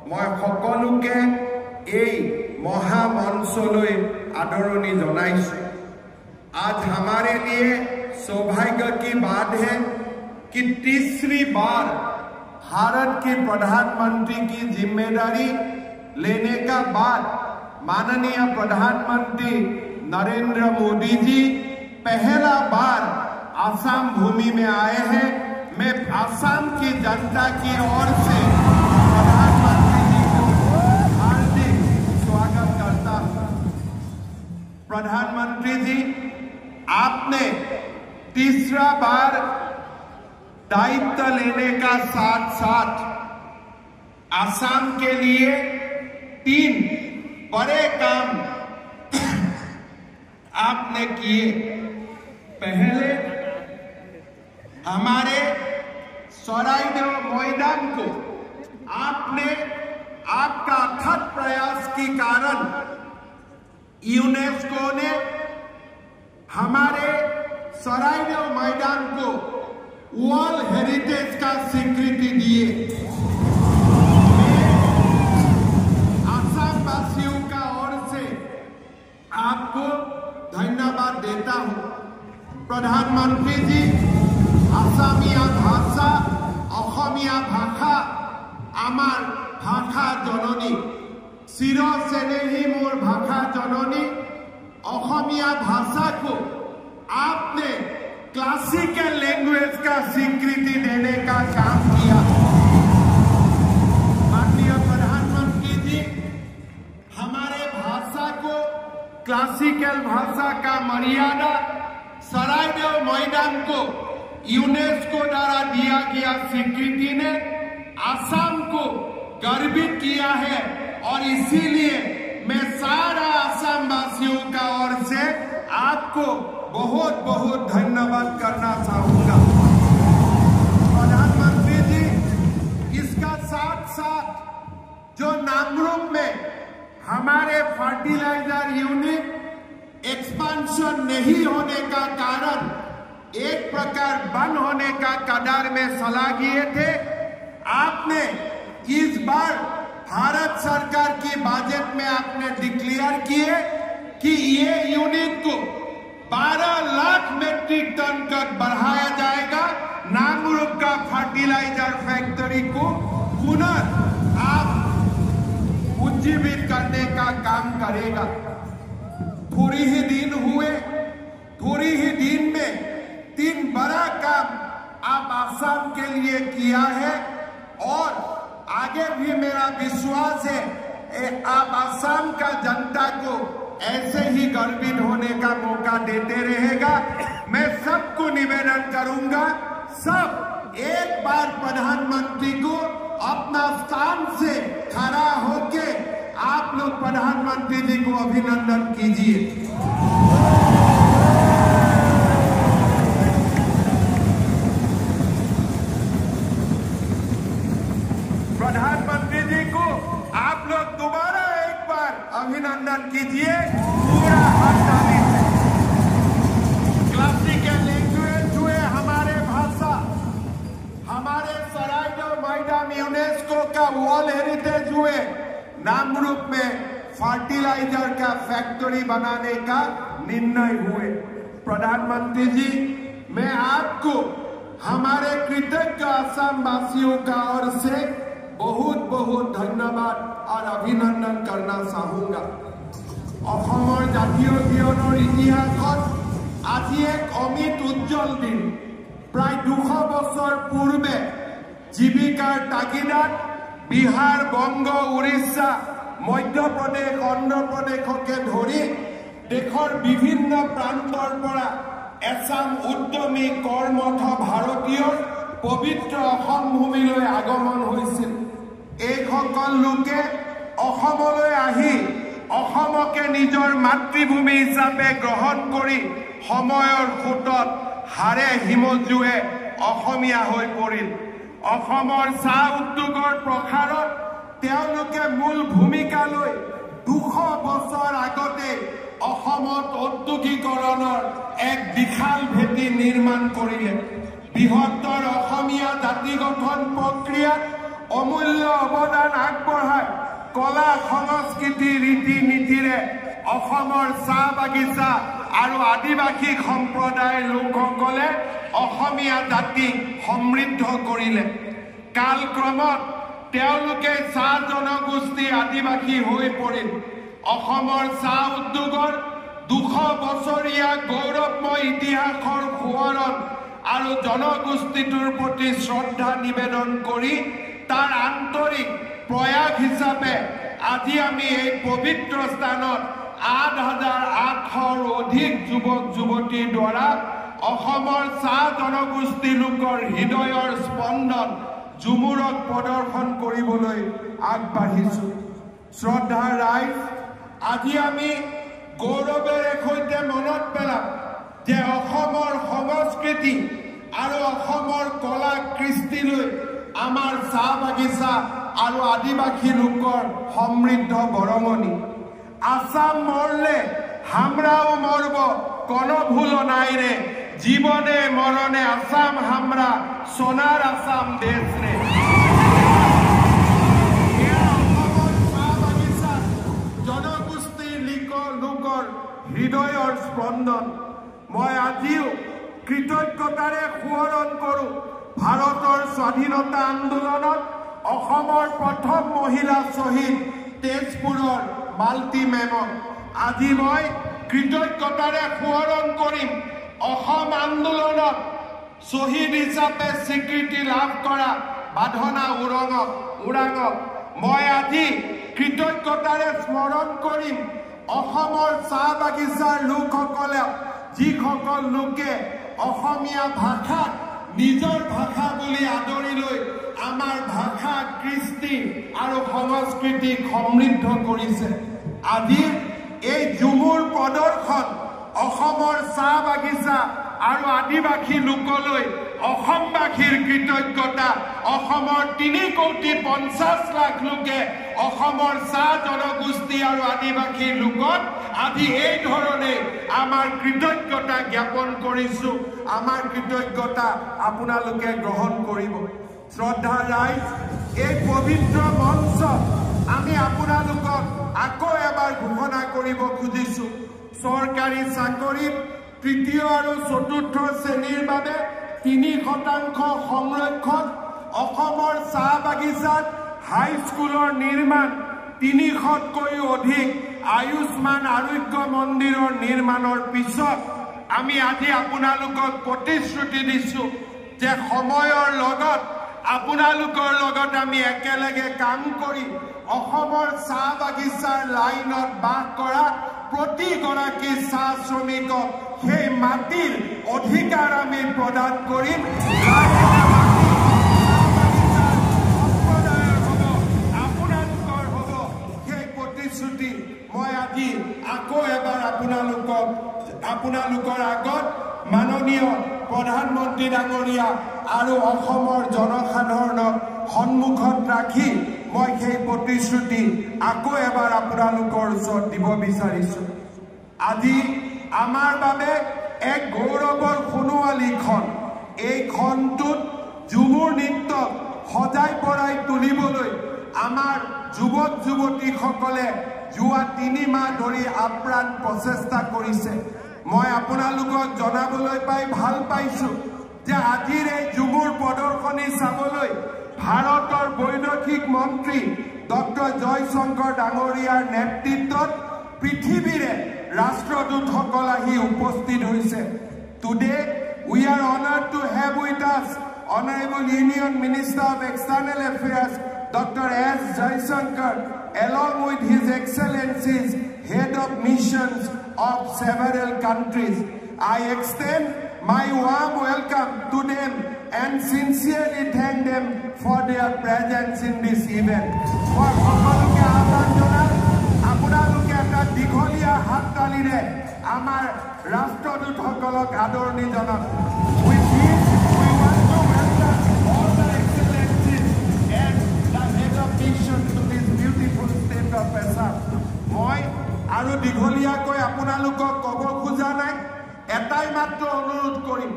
मैं सकलोके এই महामंचলৈ आदरणी जनाइছো। आज हमारे लिए सौभाग्य की बात है कि तीसरी बार भारत के प्रधानमंत्री की जिम्मेदारी लेने का बाद माननीय प्रधानमंत्री नरेंद्र मोदी जी पहला बार आसाम भूमि में आए हैं। मैं आसाम की जनता की ओर से प्रधानमंत्री जी को हार्दिक स्वागत करता हूं। प्रधानमंत्री जी, आपने तीसरा बार दायित्व लेने का साथ साथ आसाम के लिए 3 बड़े काम आपने किए। पहले हमारे सरायदेव मैदान को आपने आपका अथक प्रयास के कारण यूनेस्को ने हमारे सरायदेव मैदान को वर्ल्ड हेरिटेज का स्वीकृति दिए। आसाम वासियों का ओर से आपको धन्यवाद देता हूं। प्रधानमंत्री जी, आसामिया भाषा অসমীয়া ভাষা আমার ভাষা জননী, চির চেনেহি मोर भाषा जननी। অসমীয়া भाषा को आपने क्लासिकल लैंग्वेज का स्वीकृति देने का काम किया। माननीय प्रधानमंत्री जी, हमारे भाषा को क्लासिकल भाषा का मर्यादा सरायदेव मैदान को यूनेस्को द्वारा दिया गया स्वीकृति ने आसाम को गर्वित किया है और इसीलिए मैं सारा आसाम वासियों का ओर से आपको बहुत बहुत धन्यवाद करना चाहूंगा। प्रधानमंत्री जी, इसका साथ साथ जो नामरूप में हमारे फर्टिलाइजर यूनिट एक्सपांशन नहीं होने का कारण एक प्रकार बंद होने का कगार में सलाह किए थे, आपने इस बार भारत सरकार की बजट में आपने डिक्लेयर किए कि ये यूनिट को 12 लाख मेट्रिक टन तक बढ़ाया जाएगा। नामरूप का फर्टिलाइजर फैक्ट्री को पुनः आप उज्जीवित करने का काम करेगा। थोड़ी ही दिन हुए, थोड़ी ही दिन में 3 बड़ा काम आप आसाम के लिए किया है और आगे भी मेरा विश्वास है आप आसाम का जनता को ऐसे ही गर्वित होने का मौका देते रहेगा। मैं सबको निवेदन करूंगा, सब एक बार प्रधानमंत्री को अपना स्थान से खड़ा होके आप लोग प्रधानमंत्री जी को अभिनंदन कीजिए। प्रधानमंत्री जी को आप लोग दोबारा एक बार अभिनंदन कीजिए पूरा हड़ताली से। क्लासिकल लैंग्वेज हुए हमारे भाषा, हमारे सरायदेव मैदान यूनेस्को का वर्ल्ड हेरिटेज हुए, नामरूप में फर्टिलाइजर का फैक्ट्री बनाने का निर्णय हुए। प्रधानमंत्री जी, मैं आपको हमारे कृतज्ञ आसाम वासियों का ओर से बहुत बहुत धन्यवाद और अभिनंदन करना चाहूंगा। অসমৰ জাতীয় জীৱনৰ ইতিহাসত আজি এক অমিত উজ্জ্বল দিন। প্ৰায় 200 বছৰ পূৰ্বে জীৱিকাৰ তাগিদাত বিহাৰ, বংগ, উৰিষ্যা, মধ্যপ্ৰদেশ, অন্ধ্ৰপ্ৰদেশকে ধৰি দেশৰ বিভিন্ন প্ৰান্তৰ পৰা এছাম উদ্যমী কৰ্মঠ ভাৰতীয়ৰ পবিত্ৰ অসম ভূমিলৈ আগমন হৈছিল। এইসকল লোকে অসমলৈ আহি অসমকে নিজৰ মাতৃভূমি হিচাপে গ্ৰহণ কৰি সময়ৰ সোঁতত হাড়ে হিমজুৱে অসমীয়া হৈ পৰিল। অসমৰ চাহ উদ্যোগৰ প্ৰসাৰত তেওঁলোকে মূল ভূমিকা লৈ 200 বছৰ আগতে অসমত ঔদ্যোগিকৰণৰ এক বিশাল ভেটি নিৰ্মাণ কৰিলে। বৃহত্তৰ অসমীয়া জাতি গঠন প্ৰক্ৰিয়াত অমূল্য অৱদান আগবঢ়ায় কলা সংস্কৃতি ৰীতি নীতিৰে অসমৰ চাহ বাগিচা আৰু আদিবাসী সম্প্ৰদায়ৰ লোকসকলে অসমীয়া জাতিক সমৃদ্ধ কৰিলে কালক্ৰমত তেওঁলোকে চাহ জনগোষ্ঠী আদিবাসী হৈ পৰিল অসমৰ চাহ উদ্যোগৰ 200 বছৰীয়া গৌৰৱময় ইতিহাসৰ সোঁৱৰণ আৰু জনগোষ্ঠীটোৰ প্ৰতি শ্ৰদ্ধা নিবেদন কৰি তাৰ আন্তৰিক প্ৰয়াস হিচাপে আজি আমি এই পবিত্ৰ স্থানত 8,800ৰ অধিক যুৱক যুৱতীৰ দ্বাৰা অসমৰ চাহ জনগোষ্ঠী লোকৰ হৃদয়ৰ স্পন্দন ঝুমুৰক প্ৰদৰ্শন কৰিবলৈ আগবাঢ়িছো শ্ৰদ্ধাৰ ৰাইজ আজি আমি গৌৰৱেৰে সৈতে মনত পেলাম যে অসমৰ সংস্কৃতি আৰু অসমৰ কলা কৃষ্টিলৈ আমাৰ চাহ বাগিচা আৰু আদিবাসী লোকৰ সমৃদ্ধ বৰঙণি আসাম মৰলে হামৰাও মৰব কোনো ভুল নাই ৰে জীবনে মৰণে আসাম হামৰা সোনাৰ আসাম দেশ ৰে জনগোষ্ঠীৰ লোকৰ হৃদয়ৰ স্পন্দন মই আজিও কৃতজ্ঞতাৰে সোঁৱৰণ কৰোঁ ভাৰতৰ স্বাধীনতা আন্দোলনত অসমৰ প্ৰথম মহিলা শ্বহীদ তেজপুৰৰ মালতী মেমক আজি মই কৃতজ্ঞতাৰে সোঁৱৰণ কৰিম অসম আন্দোলনত শ্বহীদ হিচাপে স্বীকৃতি লাভ কৰা বাধনা ওৰাঙক মই আজি কৃতজ্ঞতাৰে স্মৰণ কৰিম অসমৰ চাহ বাগিচাৰ লোকসকলে যিসকল লোকে অসমীয়া ভাষাক নিজৰ ভাষা বুলি আদৰি লৈ আমাৰ ভাষা কৃষ্টি আৰু সংস্কৃতিক সমৃদ্ধ কৰিছে আজি এই ঝুমুৰ প্ৰদৰ্শন অসমৰ চাহ বাগিচা আৰু আদিবাসী লোকলৈ অসমবাসীৰ কৃতজ্ঞতা অসমৰ 3,50,00,000 লোকে অসমৰ চাহ জনগোষ্ঠী আৰু আদিবাসীৰ লোকত আজি এই ধৰণে আমাৰ কৃতজ্ঞতা জ্ঞাপন কৰিছো আমাৰ কৃতজ্ঞতা আপোনালোকে গ্ৰহণ কৰিব শ্ৰদ্ধা ৰাইজ এই পবিত্ৰ মঞ্চ আমি আপোনালোকক আকৌ এবাৰ ঘোষণা কৰিব খুজিছো চৰকাৰী চাকৰিত তৃতীয় আৰু চতুৰ্থ শ্ৰেণীৰ বাবে 3% সংৰক্ষণ অসমৰ চাহ বাগিচাত হাইস্কুলৰ নিৰ্মাণ 300তকৈও অধিক আয়ুষ্মান আৰোগ্য মন্দিৰৰ নিৰ্মাণৰ পিছত আমি আজি আপোনালোকক প্ৰতিশ্ৰুতি দিছো যে সময়ৰ লগত আপোনালোকৰ লগত আমি একেলগে কাম কৰি অসমৰ চাহ বাগিচাৰ লাইনত বাস কৰা প্ৰতিগৰাকী চাহ শ্ৰমিকক সেই মাটিৰ অধিকাৰ আমি প্ৰদান কৰিম আপোনালোকৰ হ'ব সেই প্ৰতিশ্ৰুতি মই আজি আকৌ এবাৰ আপোনালোকৰ আগত মাননীয় প্ৰধানমন্ত্ৰী ডাঙৰীয়া আৰু অসমৰ জনসাধাৰণক সন্মুখত ৰাখি মই সেই প্ৰতিশ্ৰুতি আকৌ এবাৰ আপোনালোকৰ ওচৰত দিব বিচাৰিছো আজি আমাৰ বাবে এক গৌৰৱৰ সোণোৱালী ক্ষণ এই ক্ষণটোত ঝুমুৰ নৃত্য সজাই পৰাই তুলিবলৈ আমাৰ যুৱক যুৱতীসকলে যোৱা 3 মাহ ধৰি আপ্ৰাণ প্ৰচেষ্টা কৰিছে মই আপোনালোকক জনাবলৈ পাই ভাল পাইছো যে আজিৰ এই ঝুমুৰ প্ৰদৰ্শনী চাবলৈ ভাৰতৰ বৈদেশিক মন্ত্ৰী ডক্টৰ জয়শংকৰ ডাঙৰীয়াৰ নেতৃত্বত পৃথিৱীৰে ৰাষ্ট্ৰদূতসকল আহি উপস্থিত হৈছে today we are honored to have with us Honorable Union Minister of External Affairs Dr. S. Jaishankar along with His Excellencies Head of Missions of several countries. I extend my warm welcome to them and sincerely thank them for their presence in this event. For সকলোকে আহ্বান জনাই আপোনালোকে এটা দীঘলীয়া হাততালিৰে আমাৰ ৰাষ্ট্ৰদূতসকলক আদৰণি জনাওক With this, we want to welcome all the excellencies and the head of mission to this beautiful state of Assam. মই আৰু দীঘলীয়াকৈ আপোনালোকক ক'ব খোজা নাই এটাই মাত্ৰ অনুৰোধ কৰিম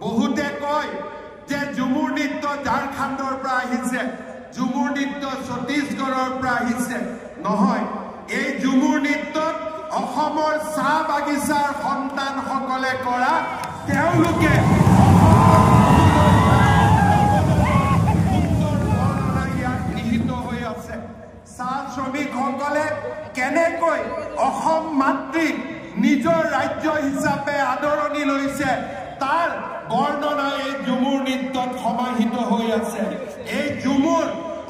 বহুতে কয় যে ঝুমুৰ নৃত্য ঝাৰখণ্ডৰ পৰা আহিছে झुमुर नृत्य छत्तीसगढ़र পৰা আহিছে নহয় এই झुमुर নৃত্যত অসমৰ চাহ বাগিচাৰ সন্তানসকলে কৰা তেওঁলোকে চাহ শ্ৰমিকসকলে কেনেকৈ অসম মাতৃ নিজৰ ৰাজ্য হিচাপে আদৰণি লৈছে তাৰ বৰ্ণনা এই झुमुर নৃত্যত সমাহিত হৈ আছে এই झुमुर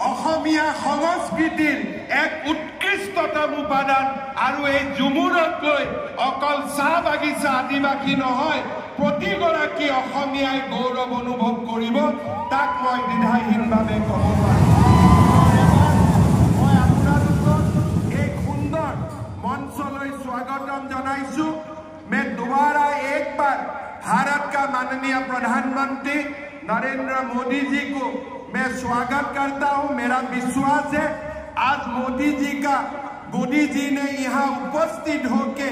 অসমীয়া সংস্কৃতিৰ এক উৎকৃষ্টতম উপাদান আৰু এই झुमुरক লৈ অকল চাহ বাগিচা আদিবাসী নহয় প্ৰতিগৰাকী অসমীয়াই গৌৰৱ অনুভৱ কৰিব তাক মই দ্বিধাহীনভাৱে ক'ব পাৰোঁ मंचलों स्वागतम जनाइछु मैं दोबारा एक बार भारत का माननीय प्रधानमंत्री नरेंद्र मोदी जी को मैं स्वागत करता हूं मेरा विश्वास है आज मोदी जी ने यहाँ उपस्थित होके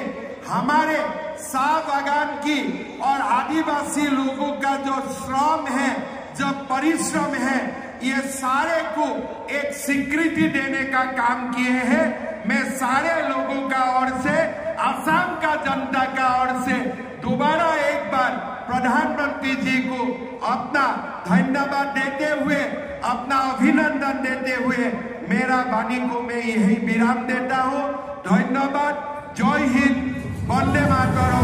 हमारे चाह बागान की और आदिवासी लोगों का जो श्रम है जो परिश्रम है ये सारे को एक स्वीकृति देने का काम किए हैं मैं सारे लोगों का ओर से असम का जनता का ओर से दोबारा एक बार प्रधानमंत्री जी को अपना धन्यवाद देते हुए अपना अभिनंदन देते हुए मेरा वाणी को मैं यही विराम देता हूं धन्यवाद जय हिंद वंदे मातरम